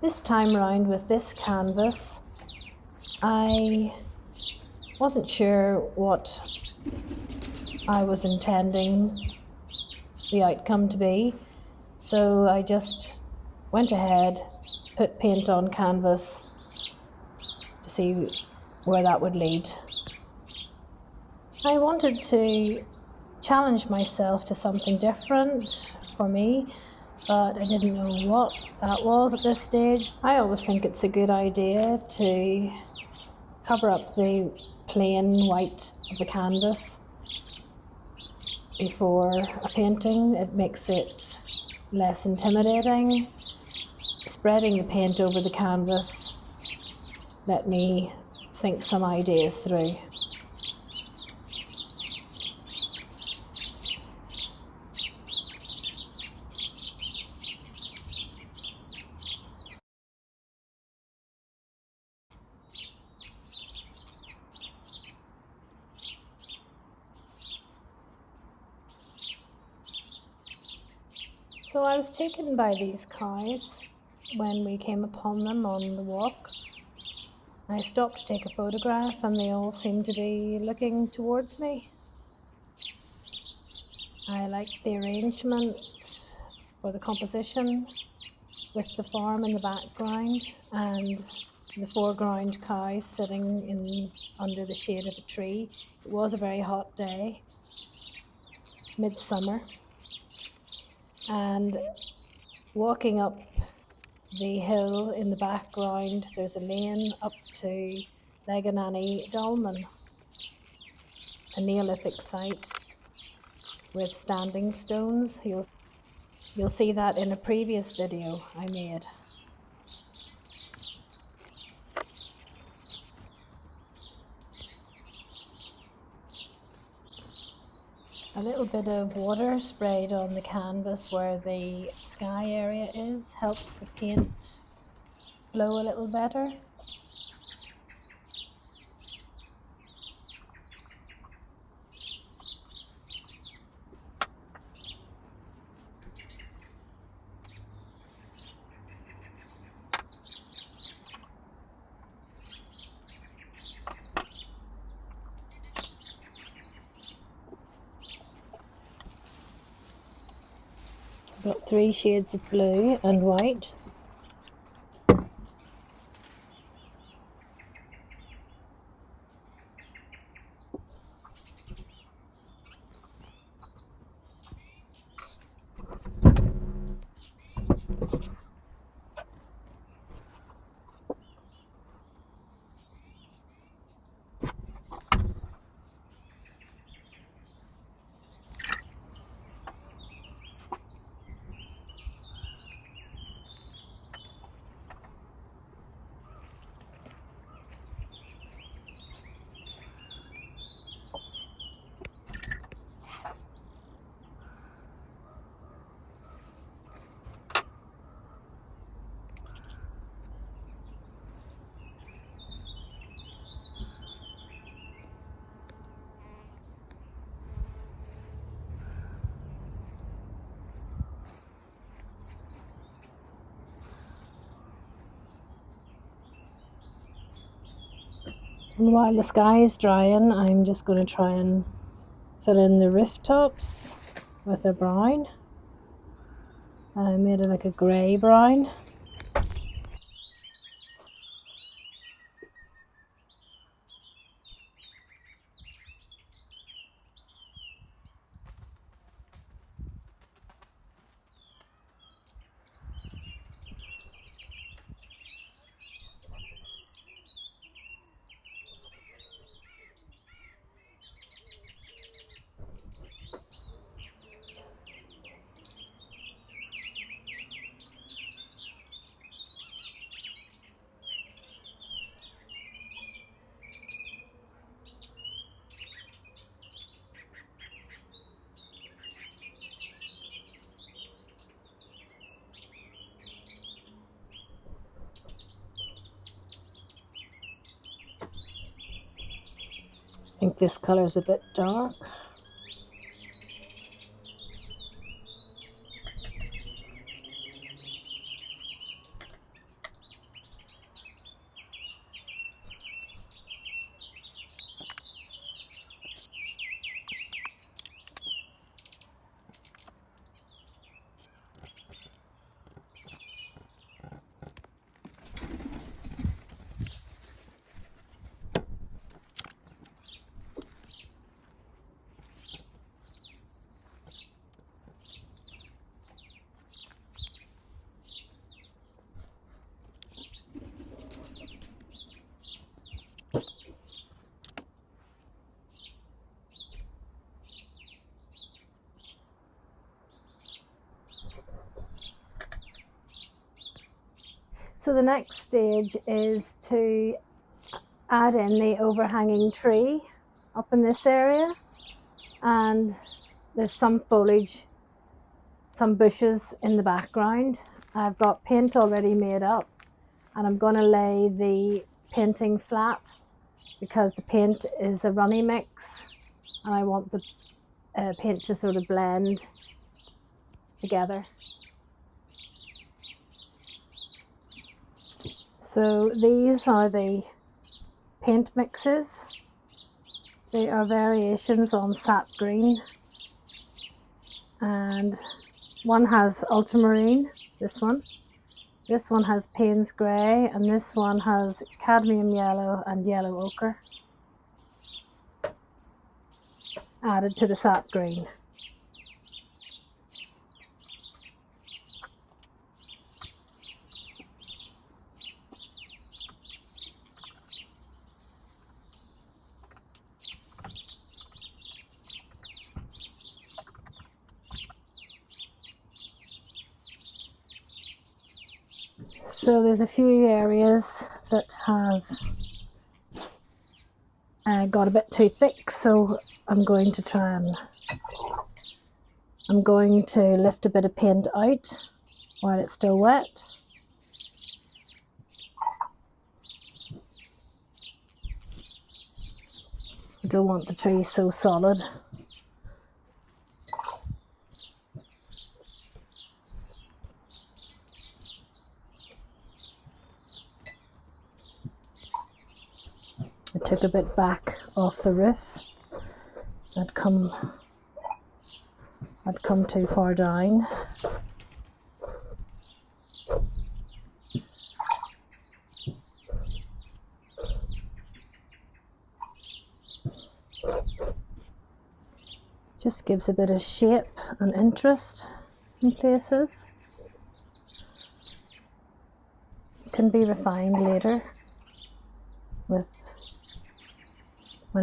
This time round with this canvas, I wasn't sure what I was intending the outcome to be, so I just went ahead, put paint on canvas to see where that would lead. I wanted to challenge myself to something different for me, but I didn't know what that was at this stage. I always think it's a good idea to cover up the plain white of the canvas before a painting. It makes it less intimidating. Spreading the paint over the canvas let me think some ideas through. So I was taken by these cows when we came upon them on the walk. I stopped to take a photograph and they all seemed to be looking towards me. I liked the arrangement for the composition with the farm in the background and the foreground cows sitting under the shade of a tree. It was a very hot day, midsummer. And walking up the hill in the background, there's a lane up to Leganani Dolmen, a Neolithic site with standing stones. You'll see that in a previous video I made. A little bit of water sprayed on the canvas where the sky area is helps the paint flow a little better. Got 3 shades of blue and white. And while the sky is drying, I'm just going to try and fill in the rooftops with a brown. I made it like a grey brown. I think this colour is a bit dark. So the next stage is to add in the overhanging tree up in this area, and there's some foliage, some bushes in the background. I've got paint already made up, and I'm going to lay the painting flat because the paint is a runny mix and I want the paint to sort of blend together. So these are the paint mixes. They are variations on sap green, and one has ultramarine, this one has Payne's grey, and this one has cadmium yellow and yellow ochre added to the sap green. So there's a few areas that have got a bit too thick, so I'm going to lift a bit of paint out while it's still wet. I don't want the tree so solid. I took a bit back off the roof. I'd come too far down. Just gives a bit of shape and interest in places. It can be refined later when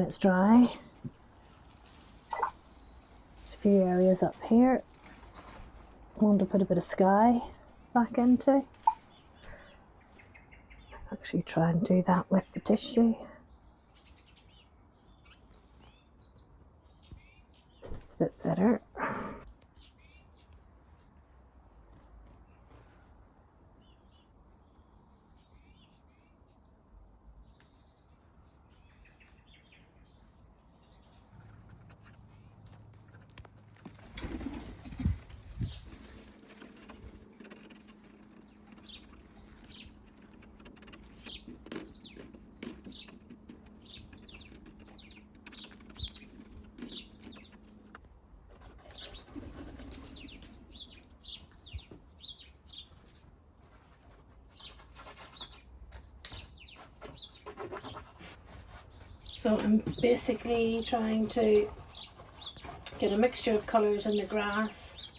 it's dry. There's a few areas up here I want to put a bit of sky back into. Actually try and do that with the tissue. It's a bit better. So I'm basically trying to get a mixture of colours in the grass,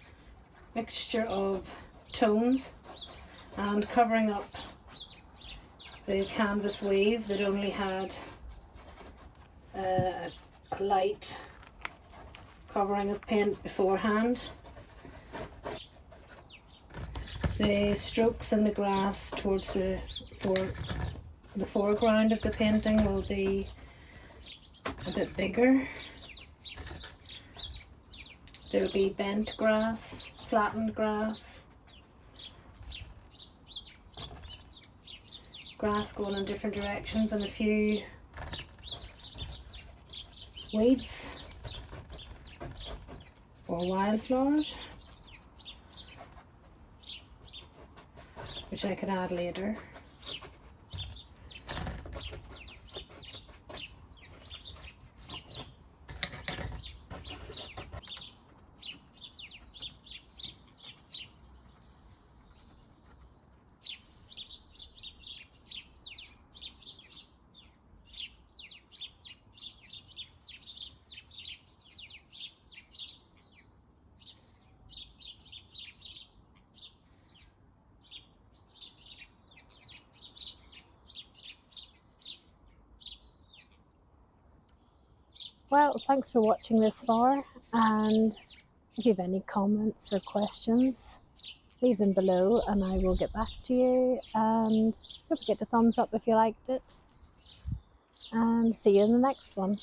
mixture of tones, and covering up the canvas weave that only had a light covering of paint beforehand. The strokes in the grass towards the foreground of the painting will be a bit bigger. There will be bent grass, flattened grass, grass going in different directions, and a few weeds or wildflowers, which I could add later. Well, thanks for watching this far, and if you have any comments or questions, leave them below and I will get back to you. And don't forget to thumbs up if you liked it. And see you in the next one.